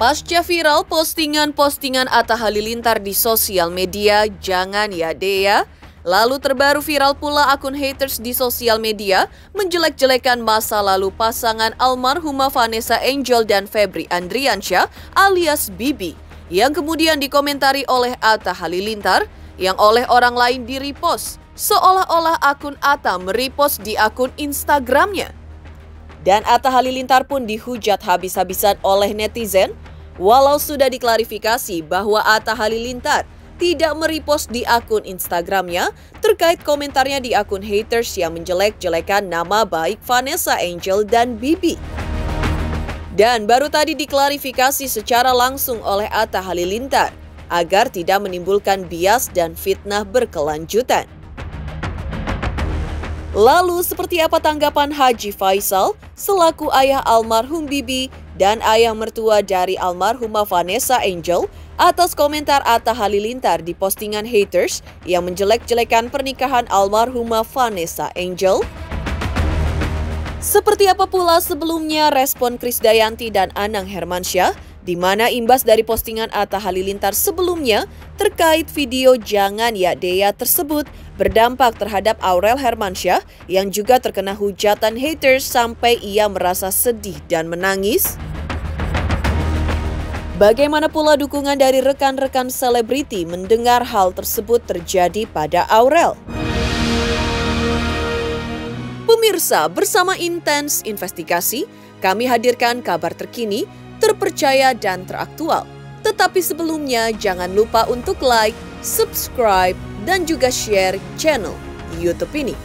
Pasca viral postingan-postingan Atta Halilintar di sosial media, jangan ya Dea. Lalu terbaru viral pula akun haters di sosial media menjelek-jelekan masa lalu pasangan almarhumah Vanessa Angel dan Febri Andriansyah alias Bibi, yang kemudian dikomentari oleh Atta Halilintar yang oleh orang lain di-repost, seolah-olah akun Atta merepost di akun Instagramnya. Dan Atta Halilintar pun dihujat habis-habisan oleh netizen, walau sudah diklarifikasi bahwa Atta Halilintar tidak merepost di akun Instagramnya terkait komentarnya di akun haters yang menjelek-jelekan nama baik Vanessa Angel dan Bibi. Dan baru tadi diklarifikasi secara langsung oleh Atta Halilintar agar tidak menimbulkan bias dan fitnah berkelanjutan. Lalu seperti apa tanggapan Haji Faisal selaku ayah almarhum Bibi dan ayah mertua dari almarhumah Vanessa Angel atas komentar Atta Halilintar di postingan haters yang menjelek-jelekan pernikahan almarhumah Vanessa Angel? Seperti apa pula sebelumnya respon Krisdayanti dan Anang Hermansyah, di mana imbas dari postingan Atta Halilintar sebelumnya terkait video Jangan Ya Dea tersebut berdampak terhadap Aurel Hermansyah yang juga terkena hujatan haters sampai ia merasa sedih dan menangis. Bagaimana pula dukungan dari rekan-rekan selebriti mendengar hal tersebut terjadi pada Aurel? Pemirsa, bersama Intens Investigasi, kami hadirkan kabar terkini, terpercaya dan teraktual. Tetapi sebelumnya jangan lupa untuk like, subscribe, dan juga share channel YouTube ini.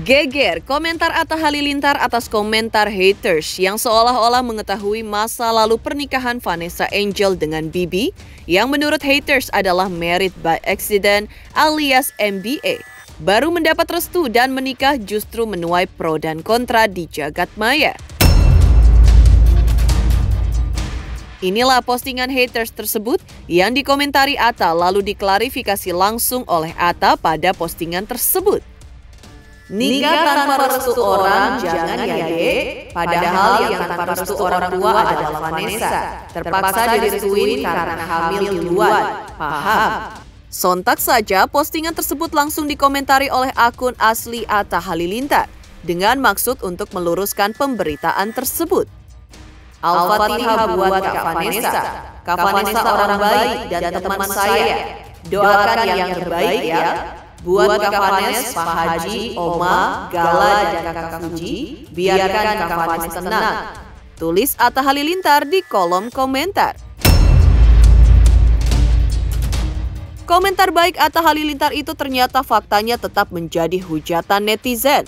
Geger komentar Atta Halilintar atas komentar haters yang seolah-olah mengetahui masa lalu pernikahan Vanessa Angel dengan Bibi yang menurut haters adalah married by accident alias MBA. Baru mendapat restu dan menikah justru menuai pro dan kontra di jagat maya. Inilah postingan haters tersebut yang dikomentari Atta lalu diklarifikasi langsung oleh Atta pada postingan tersebut. Nikah tanpa restu orang jangan ya Dek, padahal yang tanpa restu orang tua adalah Vanessa. Terpaksa direstuin karena hamil duluan, paham? Sontak saja postingan tersebut langsung dikomentari oleh akun asli Atta Halilintar dengan maksud untuk meluruskan pemberitaan tersebut. Al-Fatihah buat Kak Vanessa. Kak Vanessa orang baik dan teman saya. Doakan yang terbaik ya. Buat Kak Vanes, Pak Haji, Oma, Gala, dan Kakak Fuji, biarkan Kak Vanes tenang. Tulis Atta Halilintar di kolom komentar. Komentar baik Atta Halilintar itu ternyata faktanya tetap menjadi hujatan netizen.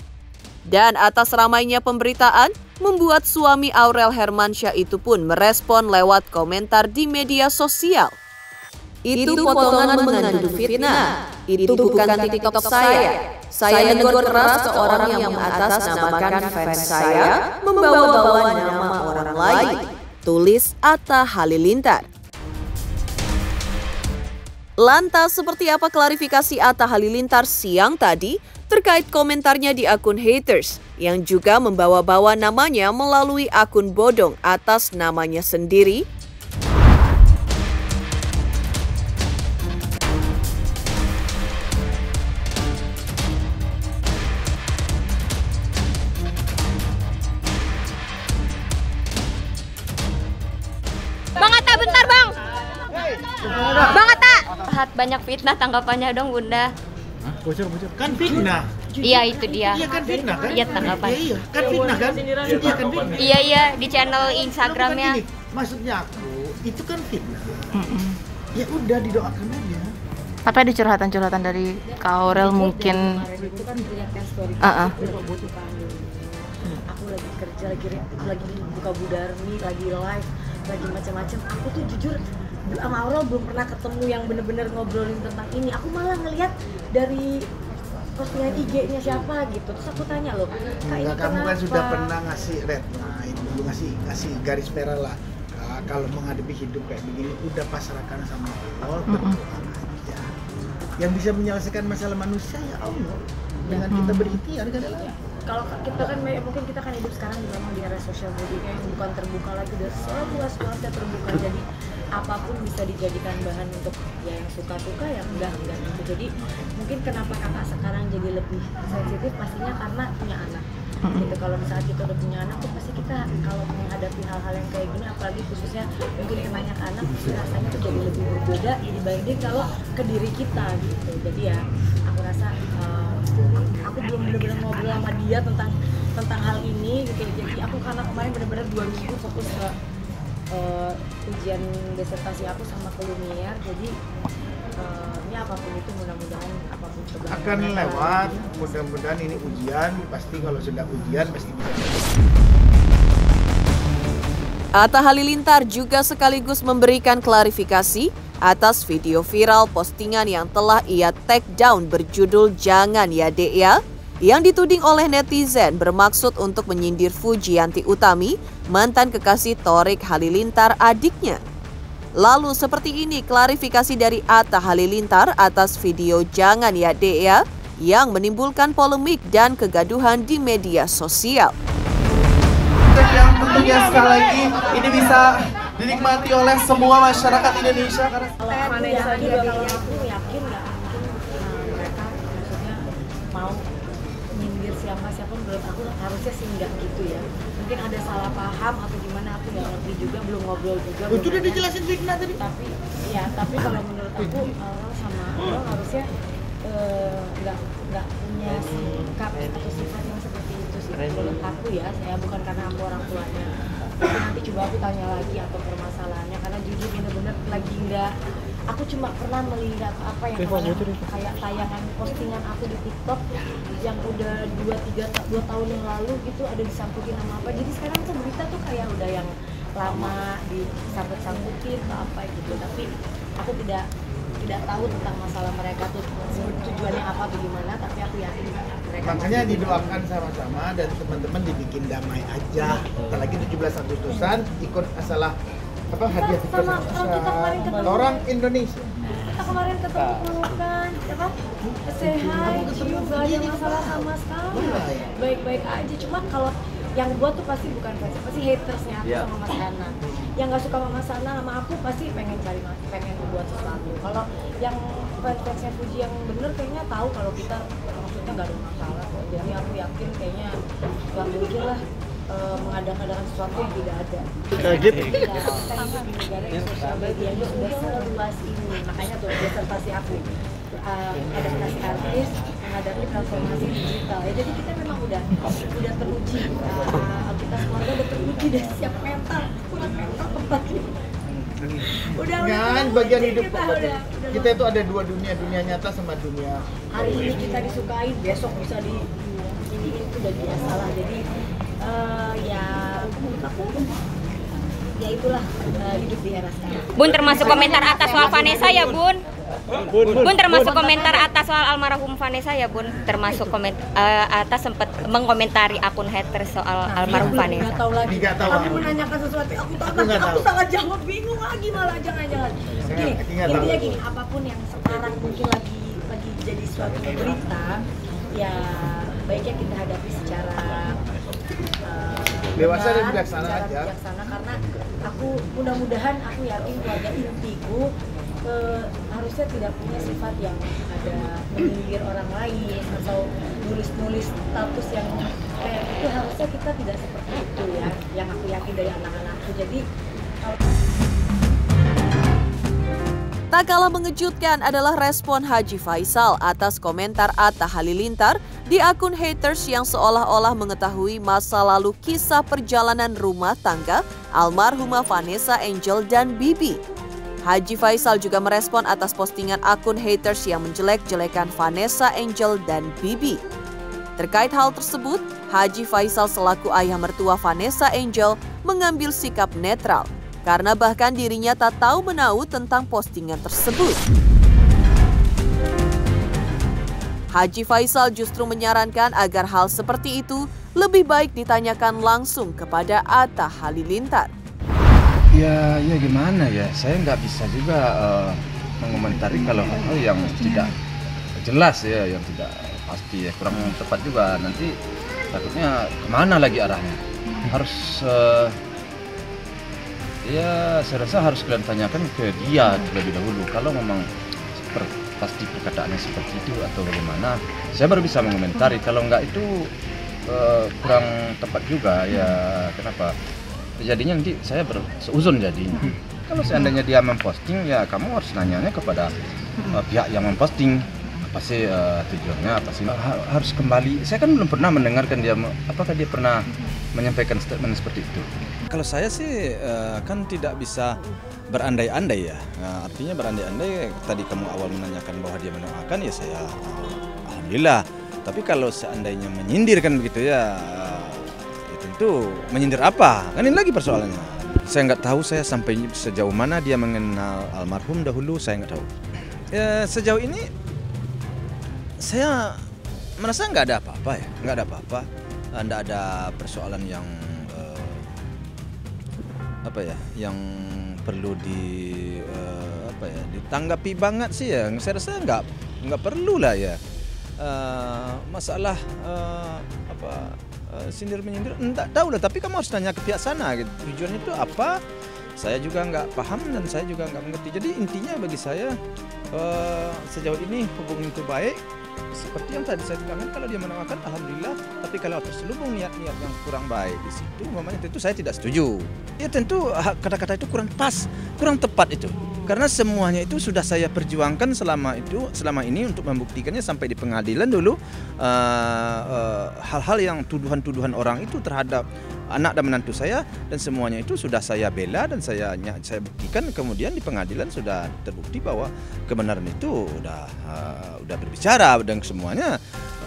Dan atas ramainya pemberitaan, membuat suami Aurel Hermansyah itu pun merespon lewat komentar di media sosial. Itu potongan mengandung fitnah. Itu bukan TikTok saya. Saya menegur keras seorang yang mengatasnamakan fans saya, membawa-bawa nama orang lain. Tulis Atta Halilintar. Lantas seperti apa klarifikasi Atta Halilintar siang tadi terkait komentarnya di akun haters yang juga membawa-bawa namanya melalui akun bodong atas namanya sendiri? Bang Atta, bentar Bang. Bang Atta. Banyak fitnah tanggapannya dong Bunda. Hah? Bocor. Kan fitnah. Iya itu dia. Iya kan fitnah kan? Iya tanggapan. Iya kan fitnah kan? Iya kan fitnah. Iya di channel Instagramnya. Kan maksudnya aku itu kan fitnah. Ya udah didoakan aja. Apa ada curhatan-curhatan dari Kak Aurel mungkin? Itu kan berikan story. Aku lagi kerja, lagi buka Budarmi, lagi live, lagi macam-macam. Aku tuh jujur sama Aurel belum pernah ketemu yang bener-bener ngobrolin tentang ini. Aku malah ngelihat dari postingan IG-nya siapa gitu. Terus aku tanya loh, Kak, ini kamu kan kenapa? sudah pernah ngasih red line dulu, ngasih garis merah lah. Kalau menghadapi hidup kayak begini udah pasrahkan sama Allah, berdoa aja. Yang bisa menyelesaikan masalah manusia ya Allah. Dengan kita berikhtiar gak ada lain. Kalau kita kan mungkin kita kan hidup sekarang memang di era sosial media yang bukan terbuka lagi, udah seluas-luasnya terbuka, jadi apapun bisa dijadikan bahan untuk ya yang suka-suka, yang enggak gitu. Jadi mungkin kenapa kakak sekarang jadi lebih sensitif pastinya karena punya anak gitu. Kalau misalnya kita udah punya anak tuh pasti kita kalau menghadapi hal-hal yang kayak gini, apalagi khususnya mungkin yang banyak anak, rasanya tuh jadi lebih berbeda dibanding kalau ke diri kita gitu. Jadi ya aku rasa aku belum benar-benar ngobrol sama dia tentang hal ini gitu. Jadi aku karena kemarin benar-benar 2 minggu fokus ke ujian disertasi aku sama ke Lumiere. Jadi ini apapun itu mudah-mudahan apapun keberhasilan Akan lewat, mudah-mudahan ini ujian, pasti kalau sudah ujian pasti bisa. Atta Halilintar juga sekaligus memberikan klarifikasi atas video viral postingan yang telah ia take down berjudul "Jangan Ya Dek Ya" yang dituding oleh netizen bermaksud untuk menyindir Fujianti Utami, mantan kekasih Thorik Halilintar adiknya. Lalu seperti ini klarifikasi dari Atta Halilintar atas video "Jangan Ya Dek Ya" yang menimbulkan polemik dan kegaduhan di media sosial. Yang tentunya sekali lagi ini bisa dinikmati oleh semua masyarakat Indonesia karena kalau Vanessa juga kalau aku yakin nggak mungkin mereka maksudnya mau nyindir siapa menurut aku harusnya sih nggak gitu ya. Mungkin ada salah paham atau gimana, aku nggak ngerti juga, belum ngobrol juga. Itu udah dijelasin fitnah tadi. Tapi kalau menurut aku orang sama orang harusnya nggak punya sikap atau sifat yang seperti itu sih menurut aku ya. Saya bukan karena aku orang tuanya, tapi nanti coba aku tanya lagi apa permasalahannya, karena jujur bener-bener lagi nggak. Aku cuma pernah melihat apa yang kayak tayangan postingan aku di TikTok yang udah 2 tahun yang lalu gitu, ada disangkutin sama apa. Jadi sekarang tuh berita tuh kayak udah yang lama disangkut-sangkutin atau apa gitu. Tapi aku tidak tahu tentang masalah mereka tuh tujuannya apa atau gimana, tapi aku yakin mereka Makanya didoakan sama-sama dan teman-teman dibikin damai aja. Apalagi 17 Agustusan ikut masalah apa hadiah sama kita kemarin ketemu orang Indonesia. Kita kemarin ketemu pelukan, ya kan? Say hi, cium, gak ada masalah sama sekali. Baik-baik aja. Cuma kalau yang buat tuh pasti bukan fans, pasti hatersnya aku sama Mas Hana. Yang nggak suka sama Mas Hana sama aku pasti pengen membuat sesuatu. Kalau yang fansnya Fuji yang bener kayaknya tahu kalau kita maksudnya nggak ada masalah kok. Jadi aku yakin kayaknya nggak mungkin lah mengadakan sesuatu yang tidak ada. Gitu. Kita hidup di negara yang sosial medianya sudah seluas ini. Makanya tuh disertasi aku adaptasi artis menghadapi transformasi digital. Ya, jadi kita memang udah teruji. Kita keluarga udah teruji dan siap mental. Kurang mental tempat ini. Udah bagian hidup kita itu udah. ada 2 dunia nyata sama dunia. Hari ini kita disukai, besok bisa ini itu udah biasa lah. Jadi ya menurut aku ya itulah hidup di era sekarang. Bun, termasuk komentar atas soal Vanessa ya Bun? Bun, termasuk komentar atas soal almarhum Vanessa ya Bun? Termasuk atas sempat mengkomentari akun haters soal almarhum Vanessa. Nggak tahu lagi. Nggak tahu. Tapi menanyakan sesuatu aku sangat jawab bingung lagi malah jangan. Gini, intinya gini, apapun yang sekarang mungkin lagi jadi suatu berita, ya baiknya kita hadapi secara Dewasa dan benar, bijaksana secara aja. bijaksana, karena aku mudah-mudahan aku yakin keluarga intiku harusnya tidak punya sifat yang ada menyindir orang lain atau nulis status yang kayak itu. Harusnya kita tidak seperti itu ya, yang aku yakin dari anak-anakku. Jadi Tak kalah mengejutkan adalah respon Haji Faisal atas komentar Atta Halilintar di akun haters yang seolah-olah mengetahui masa lalu kisah perjalanan rumah tangga almarhumah Vanessa Angel dan Bibi. Haji Faisal juga merespon atas postingan akun haters yang menjelek-jelekan Vanessa Angel dan Bibi. Terkait hal tersebut, Haji Faisal selaku ayah mertua Vanessa Angel mengambil sikap netral. karena bahkan dirinya tak tahu menahu tentang postingan tersebut. Haji Faisal justru menyarankan agar hal seperti itu lebih baik ditanyakan langsung kepada Atta Halilintar. Ya gimana ya, saya nggak bisa juga mengomentari kalau hal yang tidak jelas ya, yang tidak pasti ya, kurang tepat juga. Nanti takutnya kemana lagi arahnya. Harus ya saya rasa harus kalian tanyakan ke dia terlebih dahulu. Kalau memang pasti perkataannya seperti itu atau bagaimana, saya baru bisa mengomentari. Kalau enggak itu kurang tepat juga ya. Kenapa? Jadinya nanti saya berseuzon jadinya. Kalau seandainya dia memposting, ya kamu harus nanyanya kepada pihak yang memposting. Apa sih tujuannya, apa sih? Harus kembali. Saya kan belum pernah mendengarkan dia, apakah dia pernah menyampaikan statement seperti itu. Kalau saya sih kan tidak bisa berandai-andai ya. Artinya berandai-andai, tadi kamu awal menanyakan bahwa dia mendoakan, ya saya alhamdulillah. Tapi kalau seandainya menyindir kan begitu ya, tentu menyindir apa? Kan ini lagi persoalannya. Saya nggak tahu saya sampai sejauh mana dia mengenal almarhum dahulu, saya nggak tahu. Ya, sejauh ini saya merasa nggak ada apa-apa ya, nggak ada apa-apa. Nggak ada persoalan yang yang perlu ditanggapi banget sih ya. Saya rasa nggak perlu lah ya. Masalah sindir menyindir enggak tahu lah, tapi kamu harus tanya ke pihak sana gitu. Tujuannya itu apa? Saya juga nggak paham dan saya juga nggak mengerti. Jadi intinya bagi saya sejauh ini hubungan itu baik. Seperti yang tadi saya bilang, kalau dia mendoakan alhamdulillah, tapi kalau terselubung niat-niat yang kurang baik di situ, umpamanya tentu saya tidak setuju. Ya tentu kata-kata itu kurang pas, kurang tepat itu. Karena semuanya itu sudah saya perjuangkan selama ini untuk membuktikannya sampai di pengadilan dulu. Hal-hal yang tuduhan-tuduhan orang itu terhadap anak dan menantu saya, dan semuanya itu sudah saya bela dan saya buktikan. Kemudian di pengadilan sudah terbukti bahwa kebenaran itu udah berbicara, dan semuanya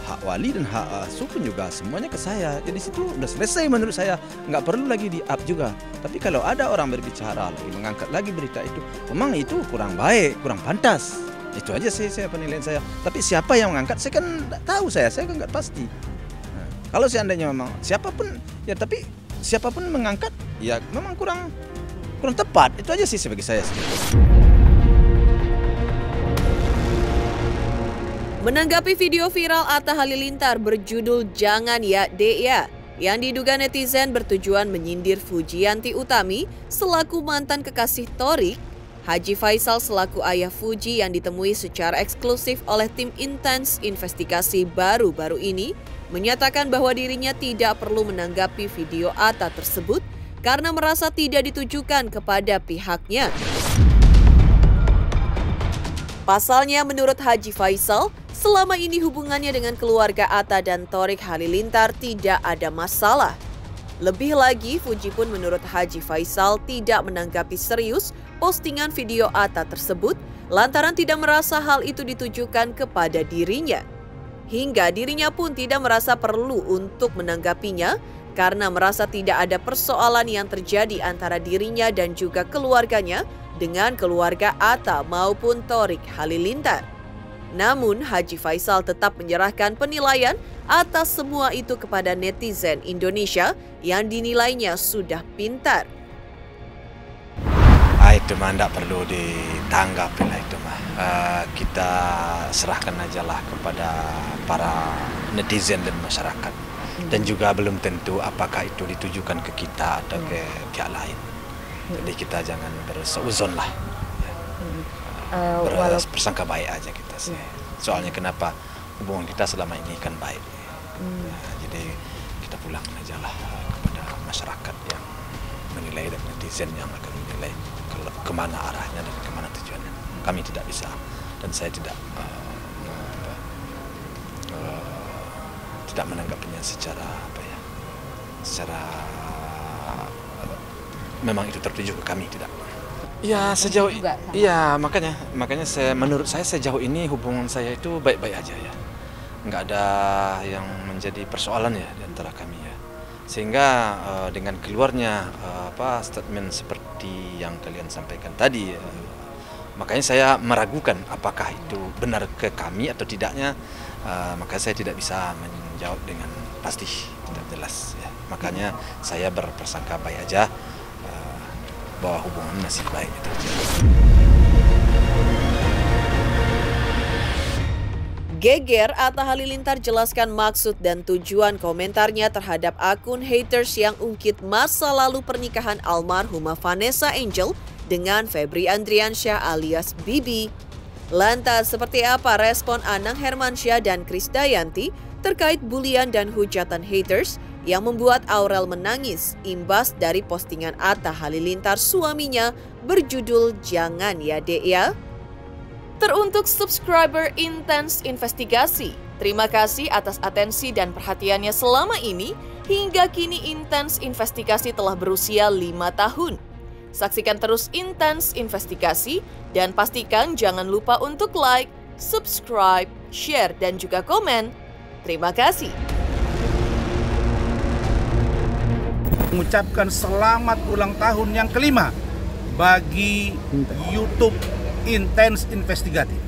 hak wali dan hak asuh pun juga semuanya ke saya. Jadi situ udah selesai menurut saya, nggak perlu lagi di up juga. Tapi kalau ada orang berbicara lagi, mengangkat lagi berita itu, memang itu kurang baik, kurang pantas. Itu aja sih saya penilaian saya. Tapi siapa yang mengangkat saya kan nggak tahu, saya kan nggak pasti. Nah, kalau seandainya memang siapapun ya, tapi siapapun mengangkat ya memang kurang tepat. Itu aja sih sebagai saya. Menanggapi video viral Atta Halilintar berjudul "Jangan Ya Dek Ya" yang diduga netizen bertujuan menyindir Fujianti Utami selaku mantan kekasih Thorik, Haji Faisal selaku ayah Fuji yang ditemui secara eksklusif oleh tim intens investigasi baru-baru ini menyatakan bahwa dirinya tidak perlu menanggapi video Atta tersebut karena merasa tidak ditujukan kepada pihaknya. Pasalnya, menurut Haji Faisal, selama ini hubungannya dengan keluarga Atta dan Thorik Halilintar tidak ada masalah. Lebih lagi, Fuji pun menurut Haji Faisal tidak menanggapi serius postingan video Atta tersebut lantaran tidak merasa hal itu ditujukan kepada dirinya. Hingga dirinya pun tidak merasa perlu untuk menanggapinya karena merasa tidak ada persoalan yang terjadi antara dirinya dan juga keluarganya dengan keluarga Atta maupun Thorik Halilintar. Namun, Haji Faisal tetap menyerahkan penilaian atas semua itu kepada netizen Indonesia yang dinilainya sudah pintar. Itu mah tidak perlu ditanggapi lah itu mah. Kita serahkan aja lah kepada para netizen dan masyarakat. Dan juga belum tentu apakah itu ditujukan ke kita atau ke pihak lain. Jadi kita jangan berseuzon lah. Bersangka baik aja kita sih. Soalnya kenapa hubungan kita selama ini kan baik. Jadi kita pulang aja lah kepada masyarakat yang menilai dan netizen yang akan menilai kalau kemana arahnya dan kemana tujuannya. Kami tidak bisa dan saya tidak menanggapinya secara memang itu tertuju ke kami, tidak. Ya sejauh iya makanya menurut saya sejauh ini hubungan saya itu baik-baik aja ya, nggak ada yang menjadi persoalan ya di antara kami ya, sehingga dengan keluarnya statement seperti seperti yang kalian sampaikan tadi. Makanya saya meragukan apakah itu benar ke kami atau tidaknya. Maka saya tidak bisa menjawab dengan pasti, tidak jelas. Ya. Makanya saya berprasangka baik aja, bahwa hubungan masih baik. Geger, Atta Halilintar jelaskan maksud dan tujuan komentarnya terhadap akun haters yang ungkit masa lalu pernikahan almarhumah Vanessa Angel dengan Febri Andriansyah alias Bibi. Lantas, seperti apa respon Anang Hermansyah dan Krisdayanti terkait bulian dan hujatan haters yang membuat Aurel menangis imbas dari postingan Atta Halilintar suaminya berjudul "Jangan Ya Dek Ya"? Teruntuk subscriber Intens Investigasi, terima kasih atas atensi dan perhatiannya selama ini. Hingga kini Intens Investigasi telah berusia 5 tahun. Saksikan terus Intens Investigasi dan pastikan jangan lupa untuk like, subscribe, share, dan juga komen. Terima kasih. Mengucapkan selamat ulang tahun yang kelima bagi YouTube Intens Investigatif.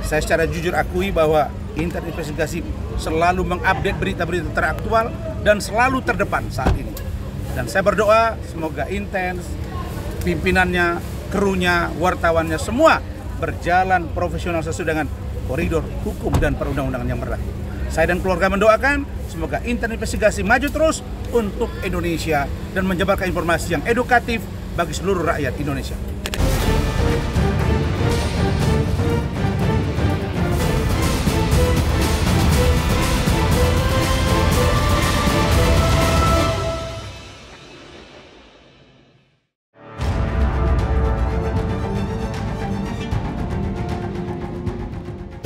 Saya secara jujur akui bahwa Intens Investigasi selalu mengupdate berita-berita teraktual dan selalu terdepan saat ini. Dan saya berdoa semoga Intens, pimpinannya, krunya, wartawannya semua berjalan profesional sesuai dengan koridor hukum dan perundang-undangan yang berlaku. Saya dan keluarga mendoakan semoga Intens Investigasi maju terus untuk Indonesia dan menyebarkan informasi yang edukatif bagi seluruh rakyat Indonesia.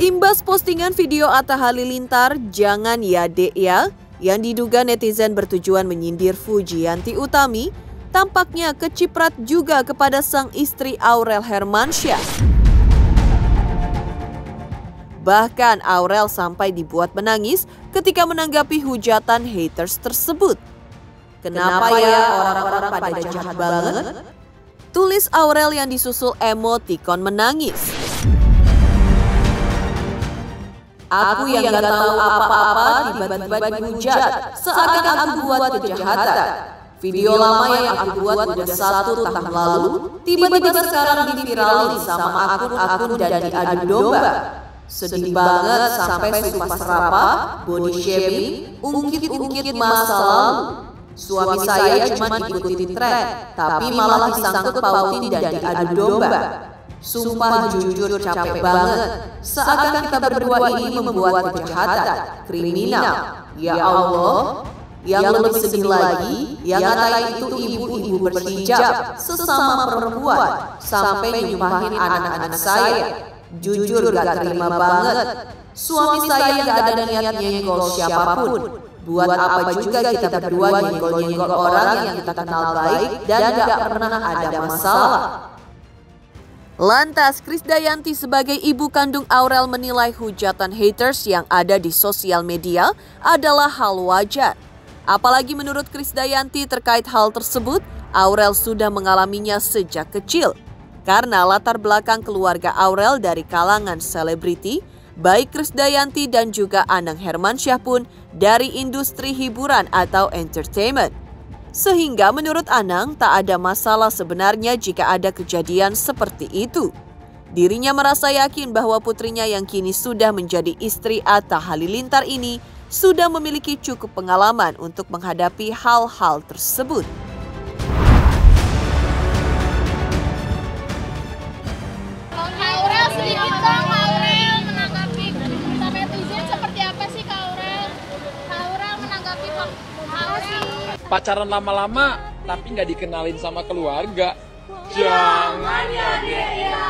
Imbas postingan video Atta Halilintar "Jangan Ya Dek Ya" yang diduga netizen bertujuan menyindir Fujianti Utami, tampaknya keciprat juga kepada sang istri Aurel Hermansyah. Bahkan Aurel sampai dibuat menangis ketika menanggapi hujatan haters tersebut. "Kenapa ya orang-orang pada jahat banget?" tulis Aurel yang disusul emotikon menangis. "Aku yang gak tahu apa-apa tiba-tiba dihujat, seakan aku buat kejahatan. Video lama yang aku buat udah 1 tahun lalu, tiba-tiba sekarang diviralin sama akun-akun dan diadu domba. Sedih banget sampai sumpah serapa, body shaming, ungkit-ungkit masa lalu. Suami saya cuma ikutin tren, tapi malah disangkut pautin dan diadu domba. Sumpah jujur capek banget, seakan kita berdua ini membuat kejahatan, kriminal. Ya Allah, yang lebih sedih lagi, yang ngatain itu ibu-ibu berhijab, sesama perempuan, sampai nyumpahin anak-anak saya. Jujur gak terima banget, suami saya gak ada niat nyenggol siapapun. Buat apa juga kita berdua nyenggol-nyenggol orang yang kita kenal baik dan gak pernah ada masalah." Lantas, Krisdayanti sebagai ibu kandung Aurel menilai hujatan haters yang ada di sosial media adalah hal wajar. Apalagi menurut Krisdayanti terkait hal tersebut, Aurel sudah mengalaminya sejak kecil. Karena latar belakang keluarga Aurel dari kalangan selebriti, baik Krisdayanti dan juga Anang Hermansyah pun dari industri hiburan atau entertainment. Sehingga menurut Anang tak ada masalah sebenarnya jika ada kejadian seperti itu. Dirinya merasa yakin bahwa putrinya yang kini sudah menjadi istri Atta Halilintar ini sudah memiliki cukup pengalaman untuk menghadapi hal-hal tersebut. Aurel sedikit dong, Aurel menanggapi netizen seperti apa sih Kak Aurel? Kak Aurel menanggapi Aurel. Pacaran lama-lama tapi nggak dikenalin sama keluarga. Jangan ya Dek Ya.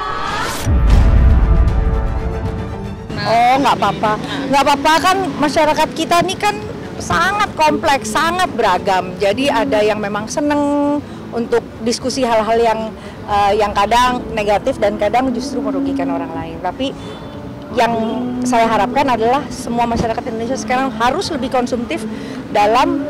Oh nggak apa-apa, nggak apa-apa kan masyarakat kita nih kan sangat kompleks, sangat beragam. Jadi ada yang memang seneng untuk diskusi hal-hal yang kadang negatif dan kadang justru merugikan orang lain. Tapi yang saya harapkan adalah semua masyarakat Indonesia sekarang harus lebih konsumtif dalam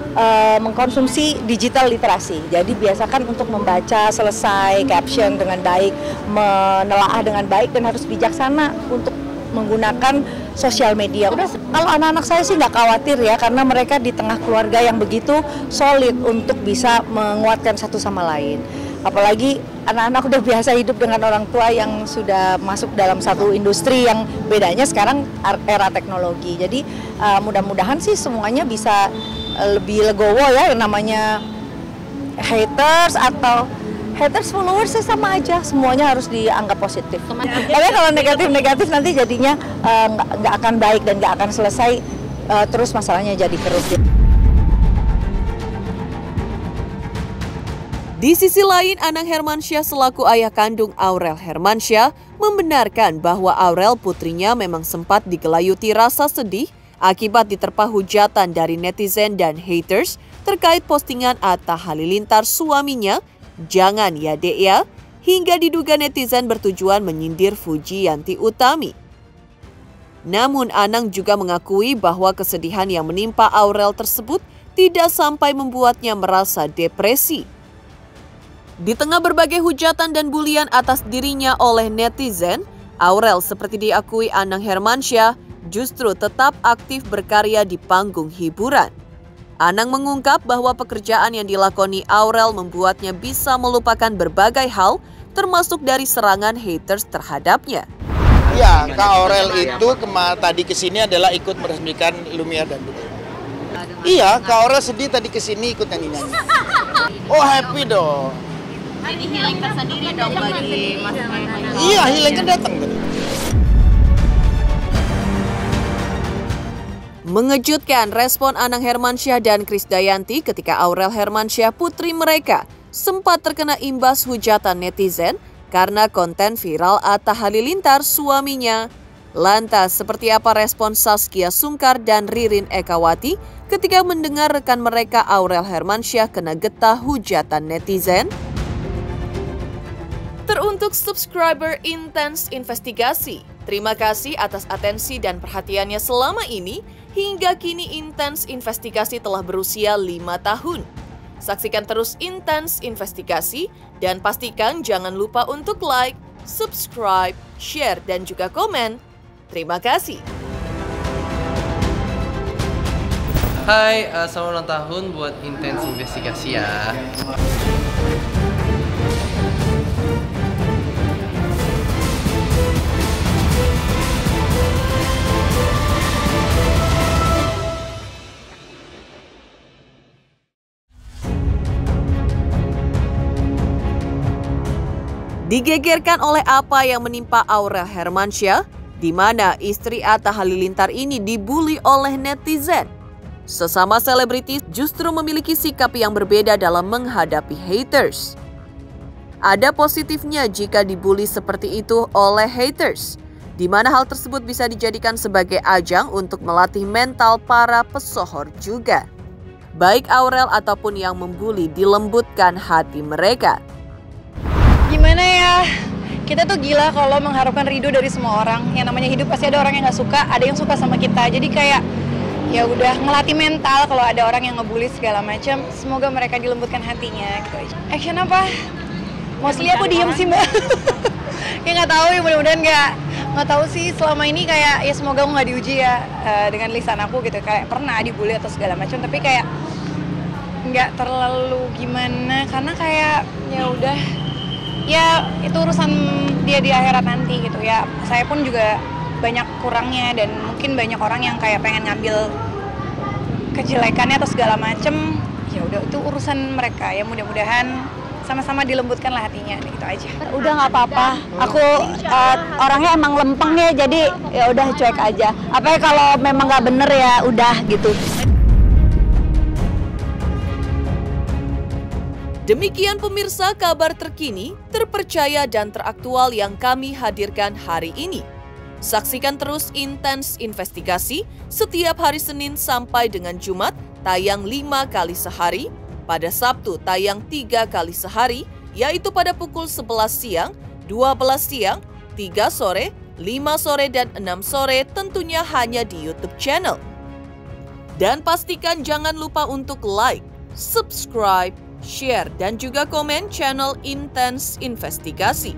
mengkonsumsi digital literasi. Jadi biasakan untuk membaca selesai caption dengan baik, menelaah dengan baik, dan harus bijaksana untuk menggunakan sosial media. Udah, kalau anak-anak saya sih nggak khawatir ya, karena mereka di tengah keluarga yang begitu solid untuk bisa menguatkan satu sama lain. Apalagi anak-anak udah biasa hidup dengan orang tua yang sudah masuk dalam satu industri yang bedanya sekarang era teknologi. Jadi mudah-mudahan sih semuanya bisa lebih legowo ya, namanya haters atau haters followers sama aja, semuanya harus dianggap positif. Tapi kalau negatif-negatif nanti jadinya nggak akan baik dan nggak akan selesai, terus masalahnya jadi keruh. Di sisi lain, Anang Hermansyah selaku ayah kandung Aurel Hermansyah membenarkan bahwa Aurel putrinya memang sempat digelayuti rasa sedih akibat diterpa hujatan dari netizen dan haters terkait postingan Atta Halilintar suaminya, "Jangan ya Dek ya," hingga diduga netizen bertujuan menyindir Fujiyanti Utami. Namun Anang juga mengakui bahwa kesedihan yang menimpa Aurel tersebut tidak sampai membuatnya merasa depresi. Di tengah berbagai hujatan dan bulian atas dirinya oleh netizen, Aurel seperti diakui Anang Hermansyah justru tetap aktif berkarya di panggung hiburan. Anang mengungkap bahwa pekerjaan yang dilakoni Aurel membuatnya bisa melupakan berbagai hal, termasuk dari serangan haters terhadapnya. Ya, Kak Aurel itu tadi kesini adalah ikut meresmikan Lumiere dan Budaya. Iya, Kak Aurel sedih tadi kesini ikut nyanyi-nyanyi. Oh, happy dong. Ini healing tersendiri dong bagi Mas Hermansyah. Iya, healing kan datang tadi. Mengejutkan respon Anang Hermansyah dan Krisdayanti ketika Aurel Hermansyah putri mereka sempat terkena imbas hujatan netizen karena konten viral Atta Halilintar suaminya. Lantas, seperti apa respon Saskia Sungkar dan Ririn Ekawati ketika mendengar rekan mereka Aurel Hermansyah kena getah hujatan netizen? Teruntuk subscriber Intens Investigasi, terima kasih atas atensi dan perhatiannya selama ini. Hingga kini Intens Investigasi telah berusia 5 tahun. Saksikan terus Intens Investigasi dan pastikan jangan lupa untuk like, subscribe, share, dan juga komen. Terima kasih. Hai, selamat ulang tahun buat Intens Investigasi ya. Digegerkan oleh apa yang menimpa Aurel Hermansyah, di mana istri Atta Halilintar ini dibully oleh netizen. Sesama selebritis justru memiliki sikap yang berbeda dalam menghadapi haters. Ada positifnya jika dibully seperti itu oleh haters, di mana hal tersebut bisa dijadikan sebagai ajang untuk melatih mental para pesohor juga. Baik Aurel ataupun yang membuli dilembutkan hati mereka. Gimana ya, kita tuh gila kalau mengharapkan ridho dari semua orang. Yang namanya hidup pasti ada orang yang nggak suka, ada yang suka sama kita. Jadi kayak ya udah ngelatih mental kalau ada orang yang ngebully segala macam. Semoga mereka dilembutkan hatinya gitu aja. Action apa? Mostly aku diem sih mbak. Ya nggak tahu ya, mudah-mudahan nggak tahu sih. Selama ini kayak ya semoga aku nggak diuji ya dengan lisan aku gitu. Kayak pernah dibully atau segala macam, tapi kayak nggak terlalu gimana karena kayak ya udah. Ya itu urusan dia di akhirat nanti gitu ya. Saya pun juga banyak kurangnya dan mungkin banyak orang yang kayak pengen ngambil kejelekannya atau segala macem. Ya udah itu urusan mereka ya, mudah-mudahan sama-sama dilembutkan lah hatinya gitu aja. Udah nggak apa-apa. Aku orangnya emang lempeng ya, jadi ya udah cuek aja. Apa ya kalau memang nggak bener ya udah gitu. Demikian pemirsa kabar terkini, terpercaya dan teraktual yang kami hadirkan hari ini. Saksikan terus Intens Investigasi setiap hari Senin sampai dengan Jumat tayang 5 kali sehari, pada Sabtu tayang 3 kali sehari, yaitu pada pukul 11 siang, 12 siang, 3 sore, 5 sore dan 6 sore tentunya hanya di YouTube channel. Dan pastikan jangan lupa untuk like, subscribe, share, dan juga komen channel Intens Investigasi.